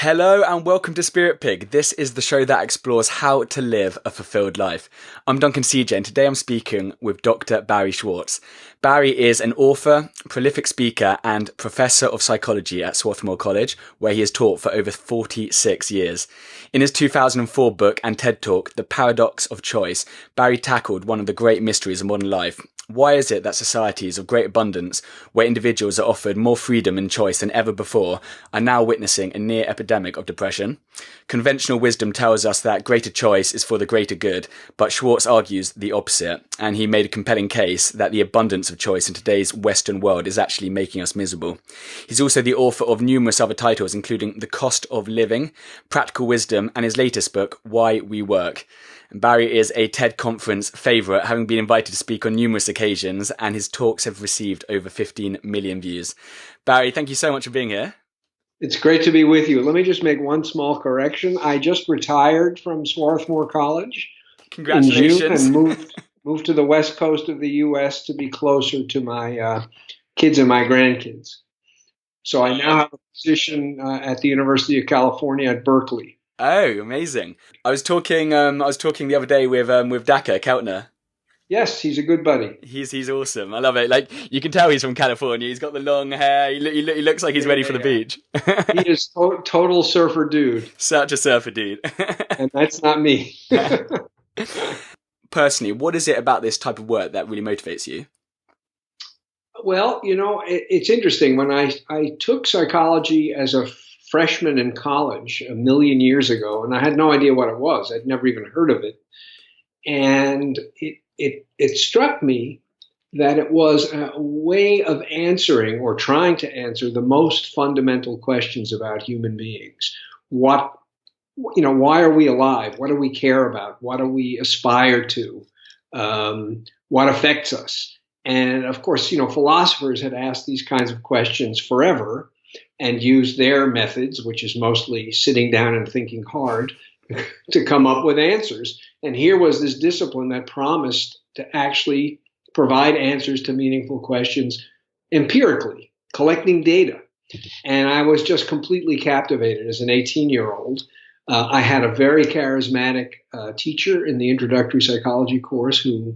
Hello and welcome to Spirit Pig. This is the show that explores how to live a fulfilled life. I'm Duncan and today I'm speaking with Dr. Barry Schwartz. Barry is an author, prolific speaker and professor of psychology at Swarthmore College, where he has taught for over 46 years. In his 2004 book and TED Talk, The Paradox of Choice, Barry tackled one of the great mysteries of modern life. Why is it that societies of great abundance, where individuals are offered more freedom and choice than ever before, are now witnessing a near epidemic of depression? Conventional wisdom tells us that greater choice is for the greater good, but Schwartz argues the opposite, and he made a compelling case that the abundance of choice in today's Western world is actually making us miserable. He's also the author of numerous other titles, including The Cost of Living, Practical Wisdom, and his latest book, Why We Work. And Barry is a TED Conference favourite, having been invited to speak on numerous occasions, and his talks have received over 15 million views. Barry, thank you so much for being here. It's great to be with you. Let me just make one small correction. I just retired from Swarthmore College Congratulations. in June and moved to the west coast of the U.S. to be closer to my kids and my grandkids. So I now have a position at the University of California at Berkeley. Oh, amazing! I was talking the other day with Duncan Keltner. Yes, he's a good buddy. He's awesome. I love it. Like, you can tell he's from California. He's got the long hair. He looks like he's ready for the beach. He is total surfer dude. Such a surfer dude. And that's not me. Personally, what is it about this type of work that really motivates you? Well, it's interesting. When I took psychology as a freshman in college a million years ago, and I had no idea what it was. I'd never even heard of it. And it struck me that it was a way of answering or trying to answer the most fundamental questions about human beings. Why are we alive? What do we care about? What do we aspire to? What affects us? And of course, philosophers had asked these kinds of questions forever and used their methods, which is mostly sitting down and thinking hard, to come up with answers. And here was this discipline that promised to actually provide answers to meaningful questions empirically, collecting data. And I was just completely captivated as an 18-year-old. I had a very charismatic teacher in the introductory psychology course who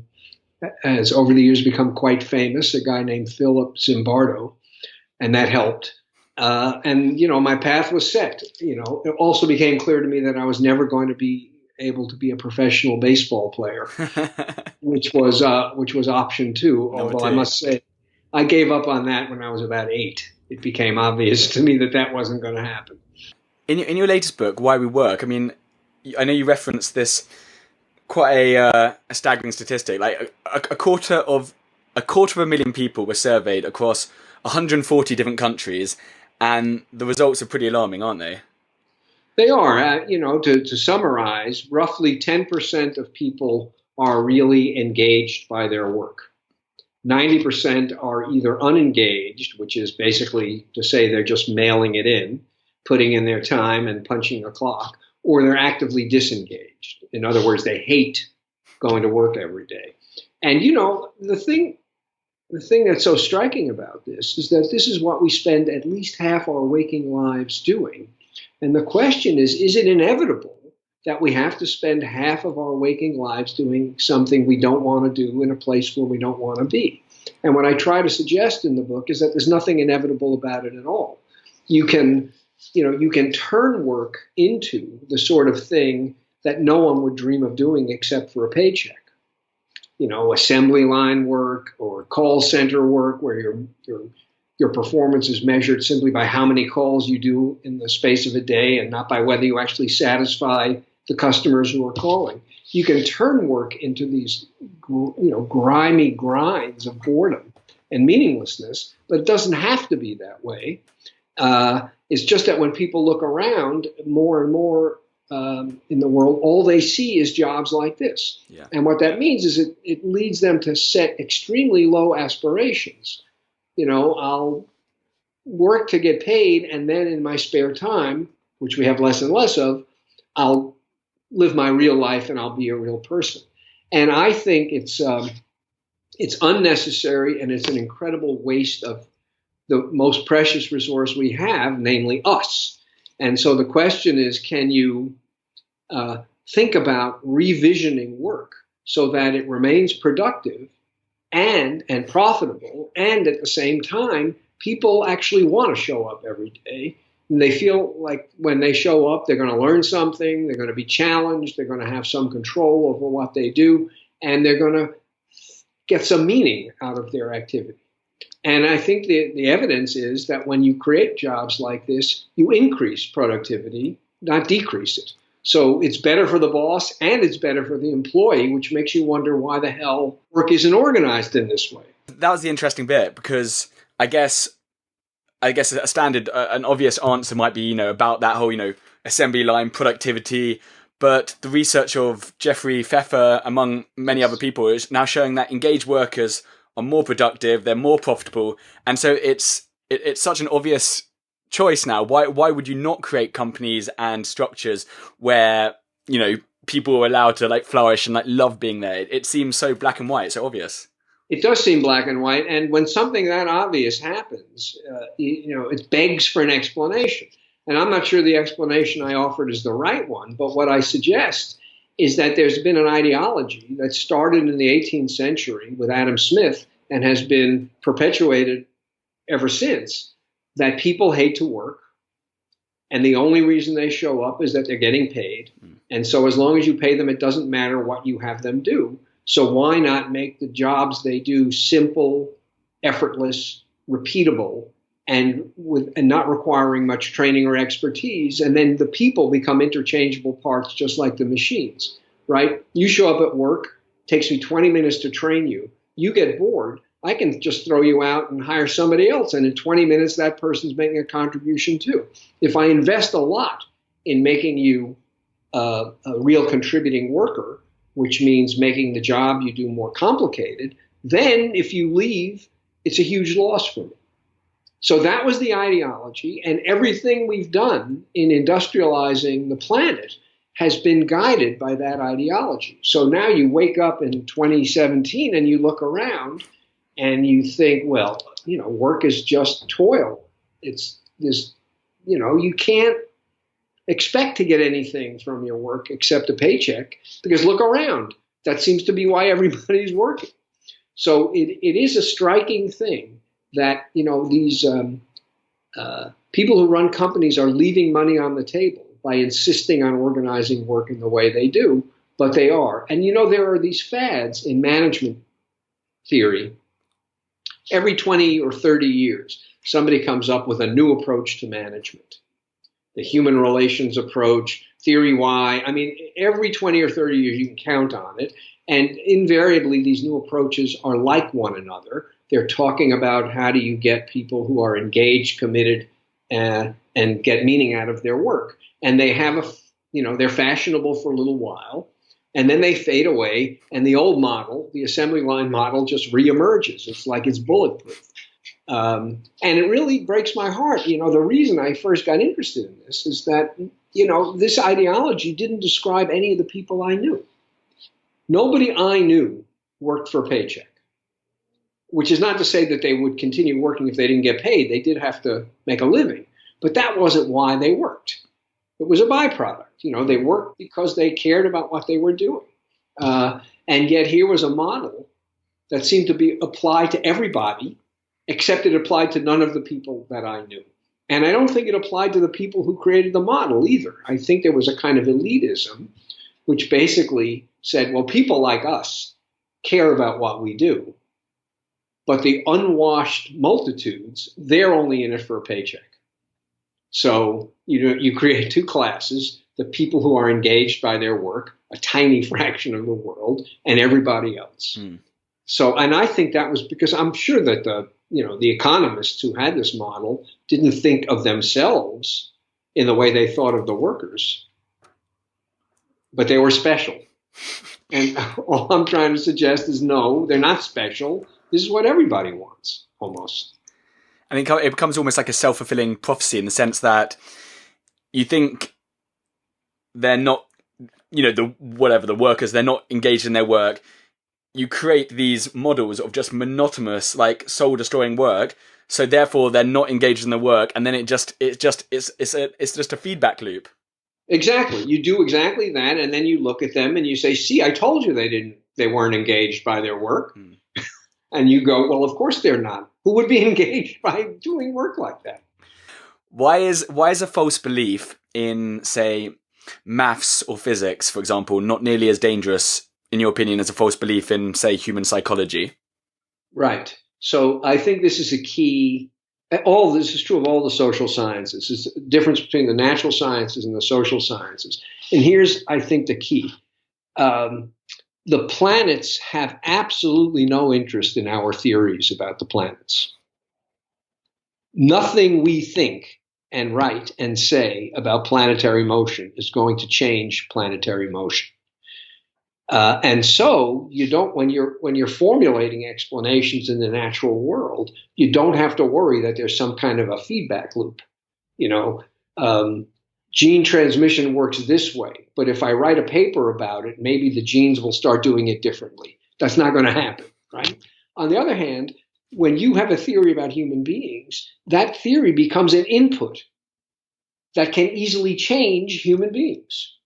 has over the years become quite famous, a guy named Philip Zimbardo, and that helped. And my path was set. It also became clear to me that I was never going to be able to be a professional baseball player, which was option two. Although I must say, I gave up on that when I was about 8. It became obvious to me that wasn't going to happen. In your latest book, Why We Work, I mean, I know you referenced this quite a staggering statistic. Like a quarter of a million people were surveyed across 140 different countries. And the results are pretty alarming, aren't they? They are. To summarize, roughly 10% of people are really engaged by their work. 90% are either unengaged, which is basically to say they're just mailing it in, putting in their time and punching a clock, or they're actively disengaged. In other words, they hate going to work every day. And, the thing that's so striking about this is that this is what we spend at least half our waking lives doing. And the question is it inevitable that we have to spend half of our waking lives doing something we don't want to do in a place where we don't want to be? And what I try to suggest in the book is that there's nothing inevitable about it at all. You can turn work into the sort of thing that no one would dream of doing except for a paycheck. Assembly line work or call center work where your performance is measured simply by how many calls you do in the space of a day and not by whether you actually satisfy the customers who are calling. You can turn work into these, grimy grinds of boredom and meaninglessness, but it doesn't have to be that way. It's just that when people look around more and more in the world, all they see is jobs like this. Yeah. And what that means is it leads them to set extremely low aspirations. I'll work to get paid, and then in my spare time, which we have less and less of, I'll live my real life and I'll be a real person. And I think it's unnecessary, and it's an incredible waste of the most precious resource we have, namely us. And so the question is, can you think about revisioning work so that it remains productive and profitable, and at the same time, people actually want to show up every day. And they feel like when they show up, they're going to learn something, they're going to be challenged, they're going to have some control over what they do, and they're going to get some meaning out of their activity. And I think the evidence is that when you create jobs like this, you increase productivity, not decrease it. So it's better for the boss and it's better for the employee, which makes you wonder why the hell work isn't organized in this way. That was the interesting bit, because I guess a standard, an obvious answer might be, about that whole, assembly line productivity. But the research of Jeffrey Pfeffer, among many other people, is now showing that engaged workers are more productive, they're more profitable. And so it's such an obvious choice now. Why would you not create companies and structures where, people are allowed to flourish and love being there? It seems so black and white, so obvious. It does seem black and white. And when something that obvious happens, it begs for an explanation. And I'm not sure the explanation I offered is the right one, but what I suggest is that there's been an ideology that started in the 18th century with Adam Smith and has been perpetuated ever since, that people hate to work. And the only reason they show up is that they're getting paid. And so as long as you pay them, it doesn't matter what you have them do. So why not make the jobs they do simple, effortless, repeatable, and not requiring much training or expertise, and then the people become interchangeable parts, just like the machines, right? You show up at work, takes me 20 minutes to train you. You get bored, I can just throw you out and hire somebody else, and in 20 minutes, that person's making a contribution too. If I invest a lot in making you a real contributing worker, which means making the job you do more complicated, then if you leave, it's a huge loss for me. So that was the ideology, and everything we've done in industrializing the planet has been guided by that ideology. So now you wake up in 2017 and you look around and you think, well, work is just toil. It's this, you can't expect to get anything from your work except a paycheck, because look around. That seems to be why everybody's working. So it is a striking thing that, these people who run companies are leaving money on the table by insisting on organizing work in the way they do, but they are. And, there are these fads in management theory. Every 20 or 30 years, somebody comes up with a new approach to management. The human relations approach, theory Y. I mean, every 20 or 30 years, you can count on it. And invariably, these new approaches are like one another. They're talking about how do you get people who are engaged, committed, and get meaning out of their work. And they have they're fashionable for a little while, and then they fade away. And the old model, the assembly line model, just reemerges. It's like it's bulletproof. And it really breaks my heart. The reason I first got interested in this is that, this ideology didn't describe any of the people I knew. Nobody I knew worked for a paycheck, which is not to say that they would continue working if they didn't get paid. They did have to make a living, but that wasn't why they worked. It was a byproduct. They worked because they cared about what they were doing. And yet here was a model that seemed to be applied to everybody, except it applied to none of the people that I knew. And I don't think it applied to the people who created the model either. I think there was a kind of elitism, which basically said, well, people like us care about what we do, but the unwashed multitudes, they're only in it for a paycheck. So you create two classes, the people who are engaged by their work, a tiny fraction of the world, and everybody else. So, and I think that was because I'm sure that the economists who had this model didn't think of themselves in the way they thought of the workers, but they were special. And all I'm trying to suggest is no, they're not special. This is what everybody wants, almost. I think it becomes almost like a self-fulfilling prophecy in the sense that you think they're not, the workers, they're not engaged in their work. you create these models of just monotonous, like soul destroying work. So therefore they're not engaged in the work. And then it's just a feedback loop. Exactly. You do exactly that. And then you look at them and you say, see, I told you they weren't engaged by their work. And you go, well, of course they're not. Who would be engaged by doing work like that? Why is a false belief in, say, maths or physics, for example, not nearly as dangerous, in your opinion, as a false belief in, say, human psychology? Right. So I think this is a key. All this is true of all the social sciences. It's the difference between the natural sciences and the social sciences. And here's, I think, the key. The planets have absolutely no interest in our theories about the planets. Nothing we think and write and say about planetary motion is going to change planetary motion. And so you don't, when you're formulating explanations in the natural world, you don't have to worry that there's some kind of a feedback loop. Gene transmission works this way, but if I write a paper about it, maybe the genes will start doing it differently. That's not going to happen, right? On the other hand, when you have a theory about human beings, that theory becomes an input that can easily change human beings.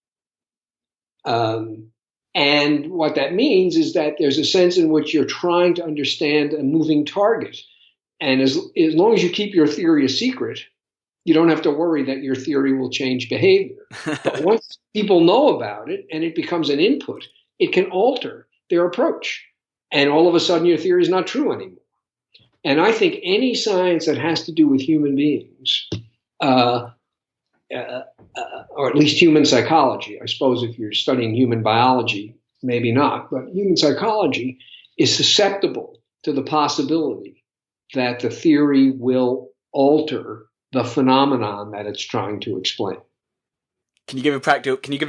And what that means is that there's a sense in which you're trying to understand a moving target. And as long as you keep your theory a secret, you don't have to worry that your theory will change behavior. But once people know about it and it becomes an input, it can alter their approach. And all of a sudden your theory is not true anymore. And I think any science that has to do with human beings, or at least human psychology, I suppose if you're studying human biology, maybe not, but human psychology is susceptible to the possibility that the theory will alter the phenomenon that it's trying to explain. Can you give a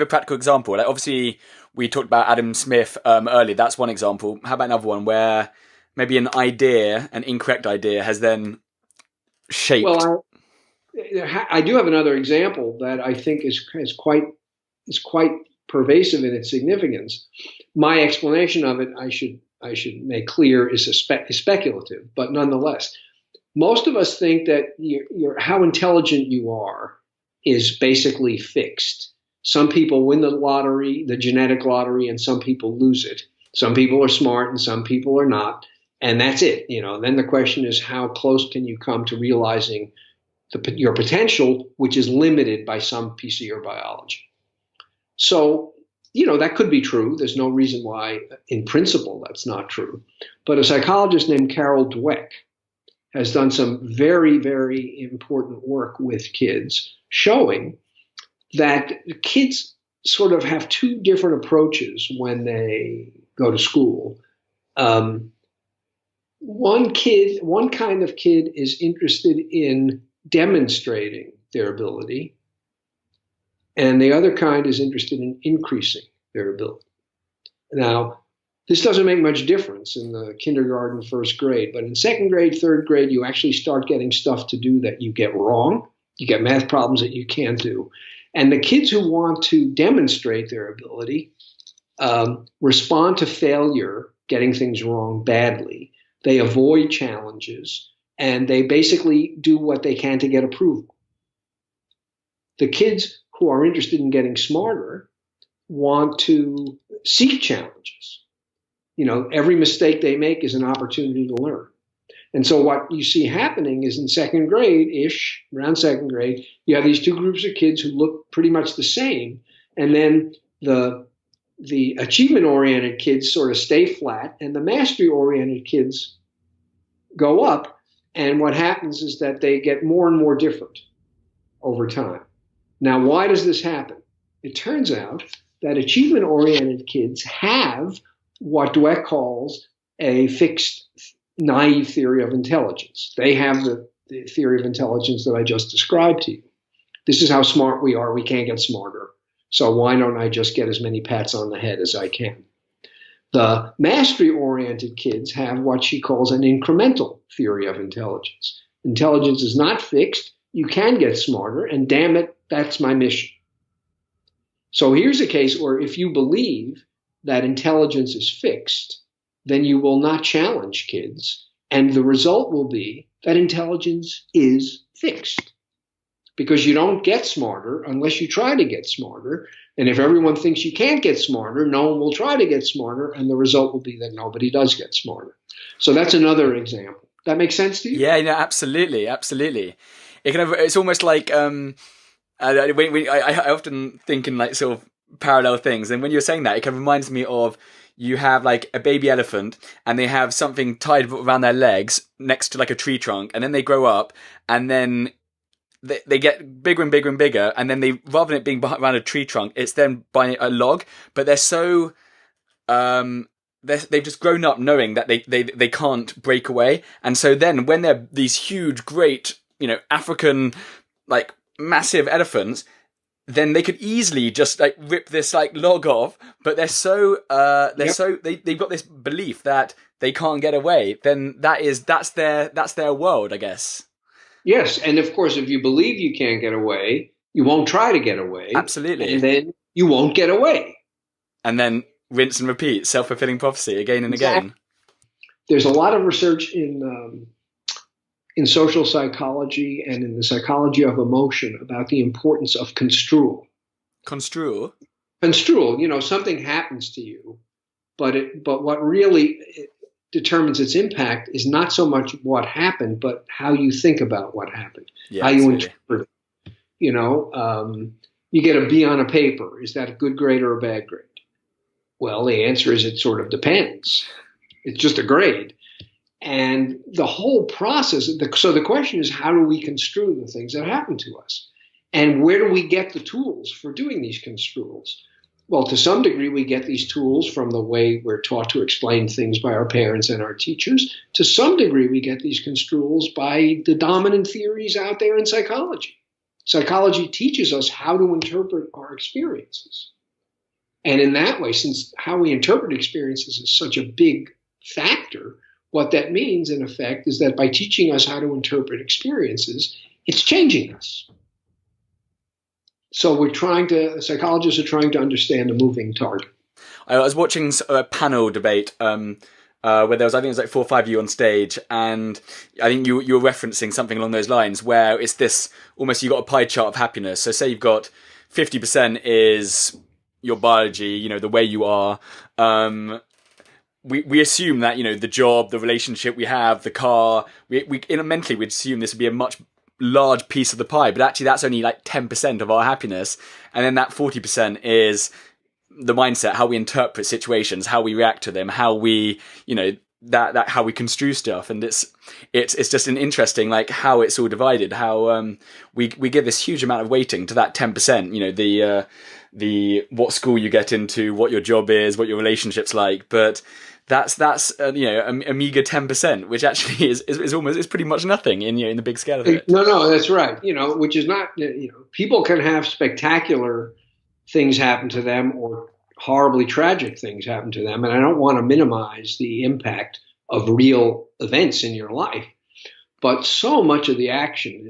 practical example? Like, obviously, we talked about Adam Smith earlier. That's one example. How about another one where maybe an incorrect idea, has then shaped? Well, I do have another example that I think is quite pervasive in its significance. My explanation of it, I should make clear, is speculative, but nonetheless, most of us think that how intelligent you are is basically fixed. Some people win the lottery, the genetic lottery, and some people lose it. Some people are smart and some people are not, and that's it. Then the question is, how close can you come to realizing your potential, which is limited by some piece of your biology? So, that could be true. There's no reason why, in principle, that's not true. But a psychologist named Carol Dweck has done some very, very important work with kids, showing that kids sort of have two different approaches when they go to school. One kind of kid is interested in demonstrating their ability, and the other kind is interested in increasing their ability. Now, this doesn't make much difference in the kindergarten, first grade, but in second grade, third grade, you actually start getting stuff to do that you get wrong. You get math problems that you can't do. And the kids who want to demonstrate their ability respond to failure, getting things wrong badly. They avoid challenges, and they basically do what they can to get approval. The kids who are interested in getting smarter want to seek challenges. Every mistake they make is an opportunity to learn. And so what you see happening is in second grade-ish, around second grade, you have these two groups of kids who look pretty much the same. And then the achievement-oriented kids sort of stay flat, and the mastery-oriented kids go up. And what happens is that they get more and more different over time. Now, why does this happen? It turns out that achievement-oriented kids have what Dweck calls a fixed, naive theory of intelligence. They have the theory of intelligence that I just described to you. This is how smart we are. We can't get smarter. So why don't I just get as many pats on the head as I can? The mastery-oriented kids have what she calls an incremental theory of intelligence. Intelligence is not fixed. You can get smarter, and damn it, that's my mission. So here's a case where if you believe that intelligence is fixed, then you will not challenge kids. And the result will be that intelligence is fixed. Because you don't get smarter unless you try to get smarter. And if everyone thinks you can't get smarter, no one will try to get smarter. And the result will be that nobody does get smarter. So that's another example. That makes sense to you? Yeah, no, absolutely, absolutely. It's almost like I often think in like sort of parallel things, and when you're saying that, it kind of reminds me of you have like a baby elephant, and they have something tied around their legs next to like a tree trunk, and then they grow up, and then they get bigger and bigger and bigger, and then they, rather than it being around a tree trunk, it's then by a log. But they're so they've just grown up knowing that they can't break away, and so then when they're these huge, great, African like massive elephants, then they could easily just like rip this like log off. But they're so they've got this belief that they can't get away. Then that's their world, I guess. Yes, and of course, if you believe you can't get away, you won't try to get away. Absolutely. And then you won't get away. And then rinse and repeat, self-fulfilling prophecy again and again. There's a lot of research in social psychology and in the psychology of emotion about the importance of construal. Construal? Construal, something happens to you, but what really determines its impact is not so much what happened, but how you think about what happened, how you interpret it. You get a B on a paper. Is that a good grade or a bad grade? Well, the answer is it sort of depends. It's just a grade. And the whole process, so the question is, how do we construe the things that happen to us? And where do we get the tools for doing these construals? Well, to some degree, we get these tools from the way we're taught to explain things by our parents and our teachers. To some degree, we get these construals by the dominant theories out there in psychology. Psychology teaches us how to interpret our experiences. And in that way, since how we interpret experiences is such a big factor, what that means, in effect, is that by teaching us how to interpret experiences, it's changing us. So psychologists are trying to understand a moving target. I was watching a panel debate where there was, I think it was like 4 or 5 of you on stage, and I think you were referencing something along those lines, where it's this, almost you got a pie chart of happiness. So say you've got 50% is your biology, the way you are. We assume that, the job, the relationship we have, the car, mentally we'd assume this would be a much large piece of the pie, but actually that's only like 10% of our happiness. And then that 40% is the mindset, how we interpret situations, how we react to them, how we, that how we construe stuff. And it's just an interesting, like, how it's all divided, how we give this huge amount of weighting to that 10%, the what school you get into, what your job is, what your relationship's like, but that's a meager 10%, which actually is pretty much nothing in the big scale of it. No, that's right. Which is not, people can have spectacular things happen to them or horribly tragic things happen to them, and I don't want to minimize the impact of real events in your life, but so much of the action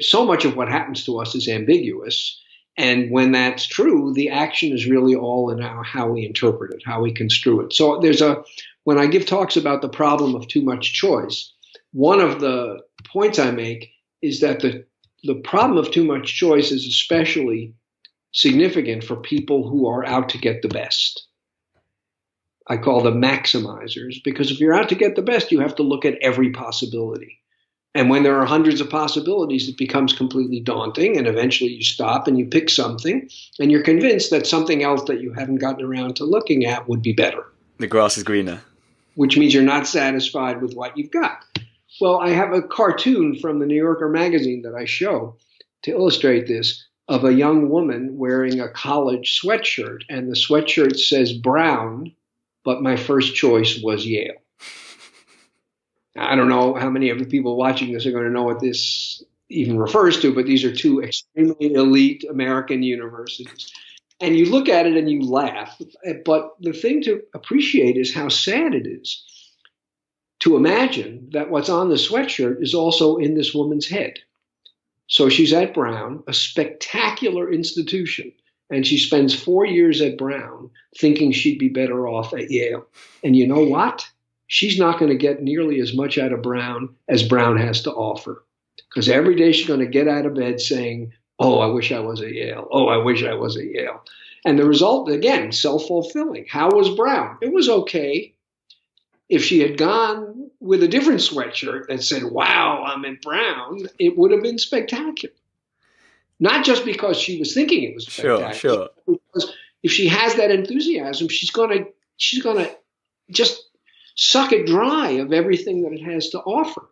so much of what happens to us is ambiguous. And when that's true, the action is really all in how we interpret it, how we construe it. So when I give talks about the problem of too much choice, one of the points I make is that the problem of too much choice is especially significant for people who are out to get the best. I call them maximizers, because if you're out to get the best, you have to look at every possibility. And when there are hundreds of possibilities, it becomes completely daunting, and eventually you stop and you pick something, and you're convinced that something else that you haven't gotten around to looking at would be better. The grass is greener. Which means you're not satisfied with what you've got. Well, I have a cartoon from the New Yorker magazine that I show to illustrate this, of a young woman wearing a college sweatshirt, and the sweatshirt says Brown, but my first choice was Yale. I don't know how many of the people watching this are going to know what this even refers to, but these are two extremely elite American universities. And you look at it and you laugh. But the thing to appreciate is how sad it is to imagine that what's on the sweatshirt is also in this woman's head. So she's at Brown, a spectacular institution, and she spends 4 years at Brown thinking she'd be better off at Yale. And you know what? she's not going to get nearly as much out of Brown as Brown has to offer. Because every day she's going to get out of bed saying, oh, I wish I was at Yale. Oh, I wish I was at Yale. And the result, again, self-fulfilling. How was Brown? It was okay. If she had gone with a different sweatshirt that said, wow, I'm at Brown, it would have been spectacular. Not just because she was thinking it was spectacular. Sure. Because if she has that enthusiasm, she's gonna just suck it dry of everything that it has to offer,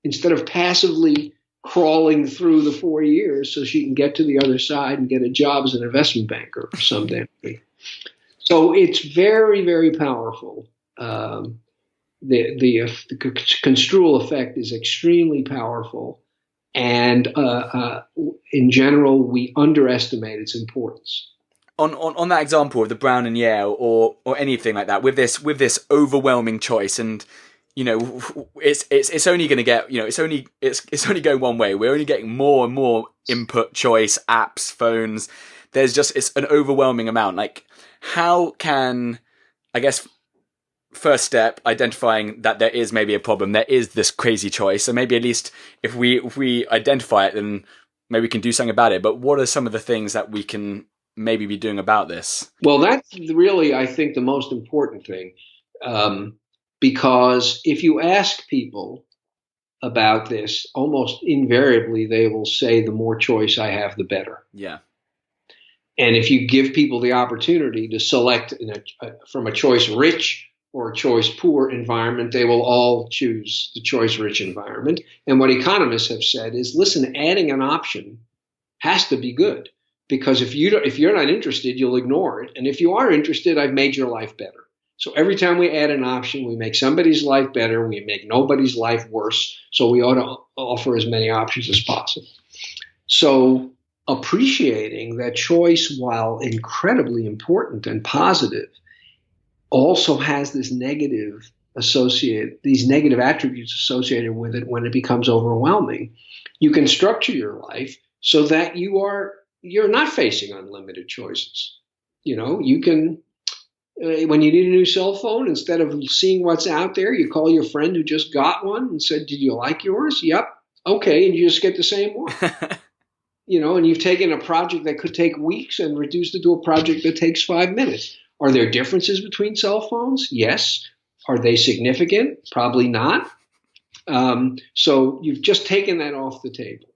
instead of passively crawling through the 4 years so she can get to the other side and get a job as an investment banker or some damn thing. So it's very, very powerful. The construal effect is extremely powerful, and in general, we underestimate its importance. On that example of the Brown and Yale or anything like that, with this overwhelming choice, and it's only going to get, it's only going one way. We're only getting more and more input, choice, apps, phones. It's an overwhelming amount. Like, how can, I guess, first step, identifying that there is maybe a problem, there is this crazy choice, so maybe at least if we identify it, then maybe we can do something about it. But what are some of the things that we can maybe be doing about this? Well, that's really, I think, the most important thing, because if you ask people about this, almost invariably they will say, the more choice I have, the better. Yeah. And if you give people the opportunity to select from a choice rich or a choice poor environment, they will all choose the choice rich environment. And what economists have said is, listen, adding an option has to be good, because if you're not interested, you'll ignore it. And if you are interested, I've made your life better. So every time we add an option, we make somebody's life better. We make nobody's life worse. So we ought to offer as many options as possible. So appreciating that choice, while incredibly important and positive, also has these negative attributes associated with it when it becomes overwhelming. You can structure your life so that you're not facing unlimited choices. You can, when you need a new cell phone, instead of seeing what's out there, you call your friend who just got one and said, did you like yours? Yep. Okay. And you just get the same one. And you've taken a project that could take weeks and reduced it to a project that takes 5 minutes. Are there differences between cell phones? Yes. Are they significant? Probably not. So you've just taken that off the table.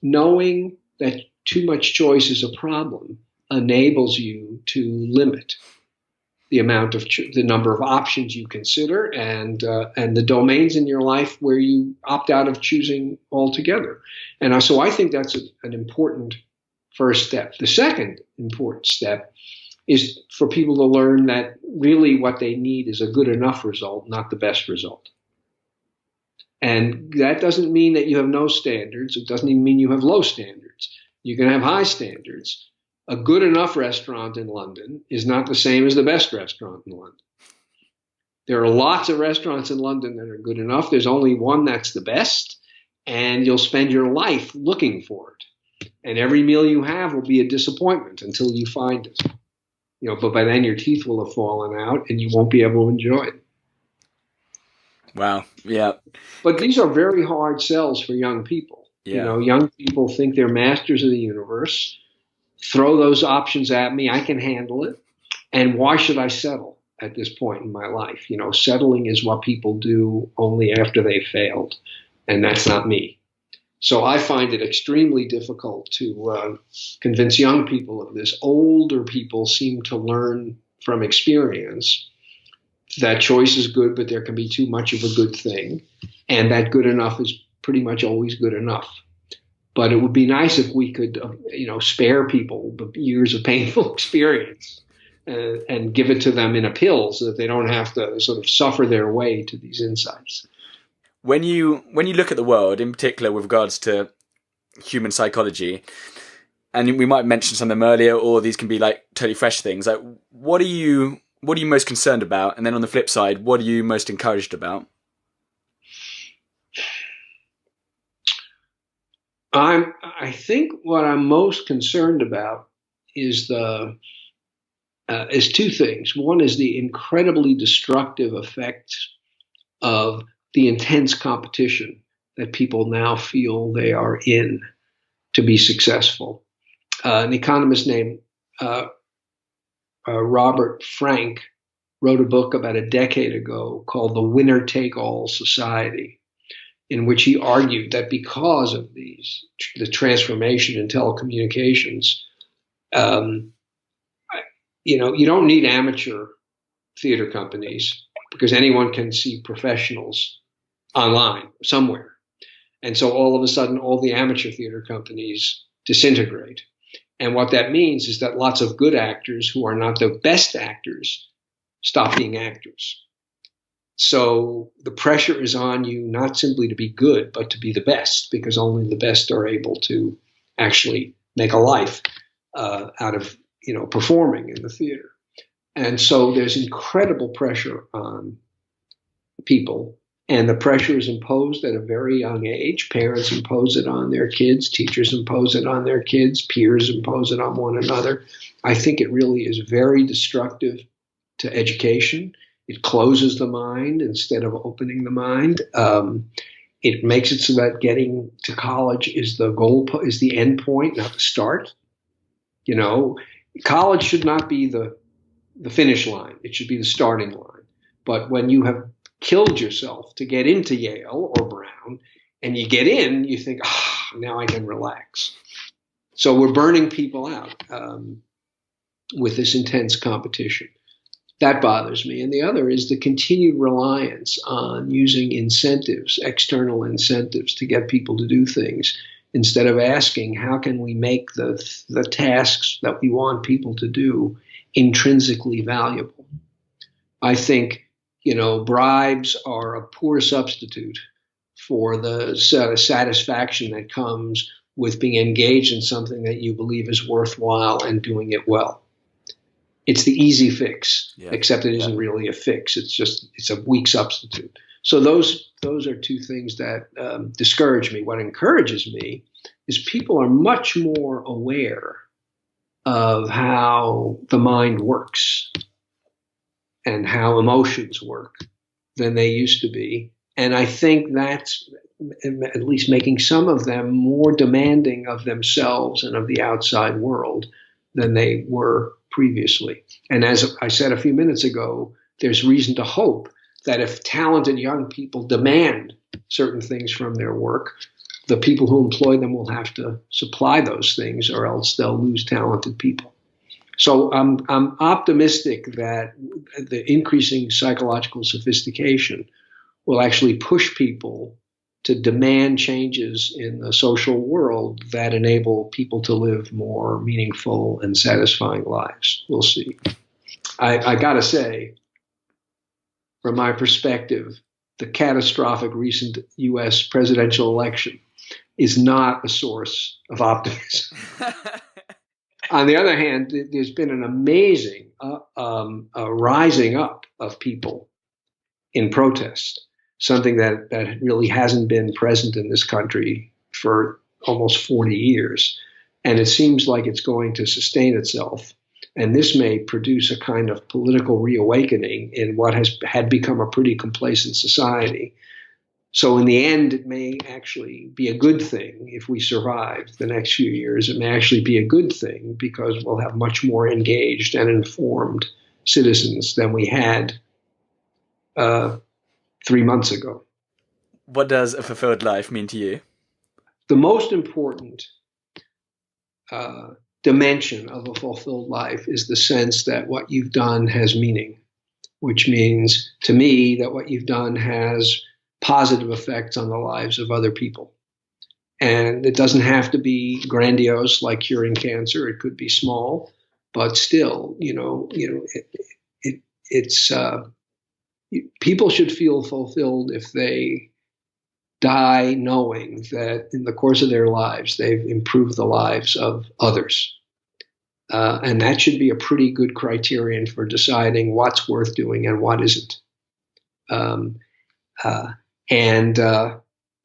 Knowing that too much choice is a problem enables you to limit the amount of the number of options you consider, and the domains in your life where you opt out of choosing altogether. And so I think that's an important first step. The second important step is for people to learn that really what they need is a good enough result, not the best result. And that doesn't mean that you have no standards. It doesn't even mean you have low standards. You can have high standards. A good enough restaurant in London is not the same as the best restaurant in London. There are lots of restaurants in London that are good enough. There's only one that's the best, and you'll spend your life looking for it. And every meal you have will be a disappointment until you find it. But by then your teeth will have fallen out and you won't be able to enjoy it. Wow. Yeah. But these are very hard sells for young people. Yeah. Young people think they're masters of the universe. Throw those options at me. I can handle it. And why should I settle at this point in my life? Settling is what people do only after they've failed. And that's not me. So I find it extremely difficult to convince young people of this. Older people seem to learn from experience that choice is good, but there can be too much of a good thing. And that good enough is pretty much always good enough. But it would be nice if we could, spare people the years of painful experience and give it to them in a pill so that they don't have to sort of suffer their way to these insights. When you look at the world, in particular with regards to human psychology, and we might mention some of them earlier, or these can be like totally fresh things, like what are you most concerned about? And then on the flip side, what are you most encouraged about? I think what I'm most concerned about is the is two things. One is the incredibly destructive effects of the intense competition that people now feel they are in to be successful. An economist named Robert Frank wrote a book about a decade ago called The Winner Take All Society, in which he argued that because of the transformation in telecommunications, you don't need amateur theater companies because anyone can see professionals online somewhere. And so all of a sudden, all the amateur theater companies disintegrate. And what that means is that lots of good actors who are not the best actors stop being actors. So the pressure is on you not simply to be good, but to be the best, because only the best are able to actually make a life out of performing in the theater. And so there's incredible pressure on people, and the pressure is imposed at a very young age. Parents impose it on their kids, teachers impose it on their kids, peers impose it on one another. I think it really is very destructive to education. It closes the mind instead of opening the mind. It makes it so that getting to college is the end point, not the start. College should not be the finish line. It should be the starting line. But when you have killed yourself to get into Yale or Brown, and you get in, you think, now I can relax. So we're burning people out with this intense competition. That bothers me. And the other is the continued reliance on using incentives, external incentives, to get people to do things, instead of asking, how can we make the tasks that we want people to do intrinsically valuable? I think, bribes are a poor substitute for the satisfaction that comes with being engaged in something that you believe is worthwhile and doing it well. It's the easy fix, except it isn't really a fix. It's a weak substitute. So those are two things that discourage me. What encourages me is people are much more aware of how the mind works and how emotions work than they used to be. And I think that's at least making some of them more demanding of themselves and of the outside world than they were previously. And as I said a few minutes ago, there's reason to hope that if talented young people demand certain things from their work, the people who employ them will have to supply those things, or else they'll lose talented people. So I'm optimistic that the increasing psychological sophistication will actually push people to demand changes in the social world that enable people to live more meaningful and satisfying lives. We'll see. I got to say, from my perspective, the catastrophic recent U.S. presidential election is not a source of optimism. On the other hand, there's been an amazing rising up of people in protest, something that really hasn't been present in this country for almost 40 years. And it seems like it's going to sustain itself. And this may produce a kind of political reawakening in what had become a pretty complacent society. So in the end, it may actually be a good thing if we survive the next few years. It may actually be a good thing because we'll have much more engaged and informed citizens than we had 3 months ago. What does a fulfilled life mean to you? The most important dimension of a fulfilled life is the sense that what you've done has meaning, which means to me that what you've done has positive effects on the lives of other people. And it doesn't have to be grandiose like curing cancer. It could be small, but still, it's people should feel fulfilled if they die knowing that in the course of their lives, they've improved the lives of others. And that should be a pretty good criterion for deciding what's worth doing and what isn't. And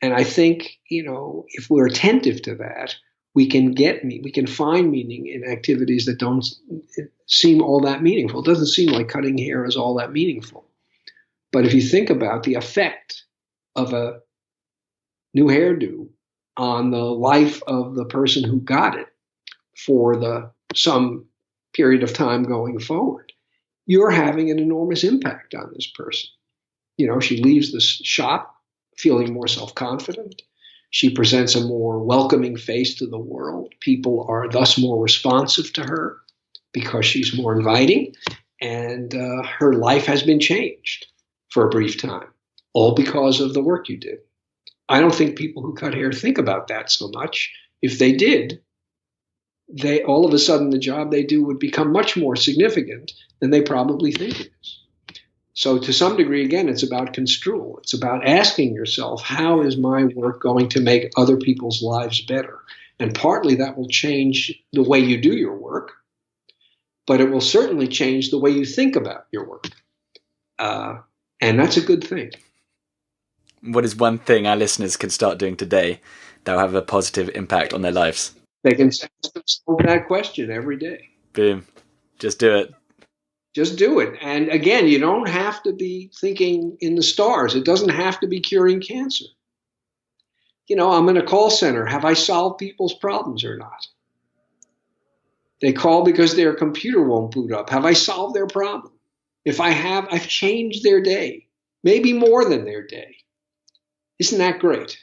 I think, if we're attentive to that, we can find meaning in activities that don't seem all that meaningful. It doesn't seem like cutting hair is all that meaningful. But if you think about the effect of a new hairdo on the life of the person who got it for some period of time going forward, you're having an enormous impact on this person. She leaves the shop feeling more self-confident. She presents a more welcoming face to the world. People are thus more responsive to her because she's more inviting, and her life has been changed for a brief time, all because of the work you did. I don't think people who cut hair think about that so much. If they did, all of a sudden the job they do would become much more significant than they probably think it is. So to some degree, again, it's about construal. It's about asking yourself, how is my work going to make other people's lives better? And partly that will change the way you do your work, but it will certainly change the way you think about your work. And that's a good thing. What is one thing our listeners can start doing today that will have a positive impact on their lives? They can ask themselves that question every day. Boom. Just do it. Just do it. And again, you don't have to be thinking in the stars. It doesn't have to be curing cancer. I'm in a call center. Have I solved people's problems or not? They call because their computer won't boot up. Have I solved their problem? If I have, I've changed their day, maybe more than their day. Isn't that great?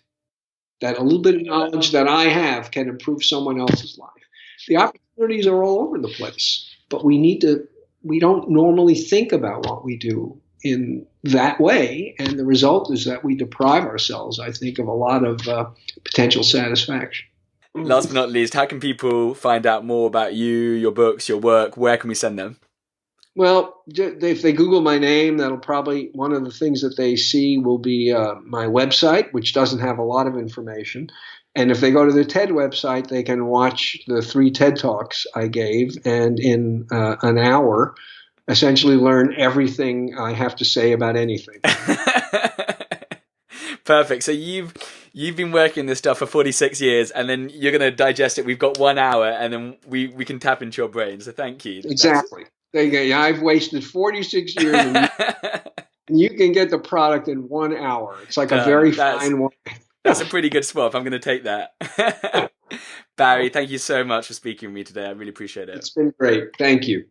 That a little bit of knowledge that I have can improve someone else's life. The opportunities are all over the place, but we don't normally think about what we do in that way. And the result is that we deprive ourselves, I think, of a lot of potential satisfaction. Last but not least, how can people find out more about you, your books, your work? Where can we send them? Well, if they Google my name, that'll probably, one of the things that they see will be my website, which doesn't have a lot of information. And if they go to the TED website, they can watch the 3 TED Talks I gave, and in an hour, essentially learn everything I have to say about anything. Perfect. So you've been working this stuff for 46 years, and then you're going to digest it. We've got 1 hour, and then we can tap into your brain. So thank you. Exactly. I've wasted 46 years, and you can get the product in 1 hour. It's like a very fine wine. That's a pretty good swap. I'm going to take that. Barry, thank you so much for speaking with me today. I really appreciate it. It's been great. Thank you.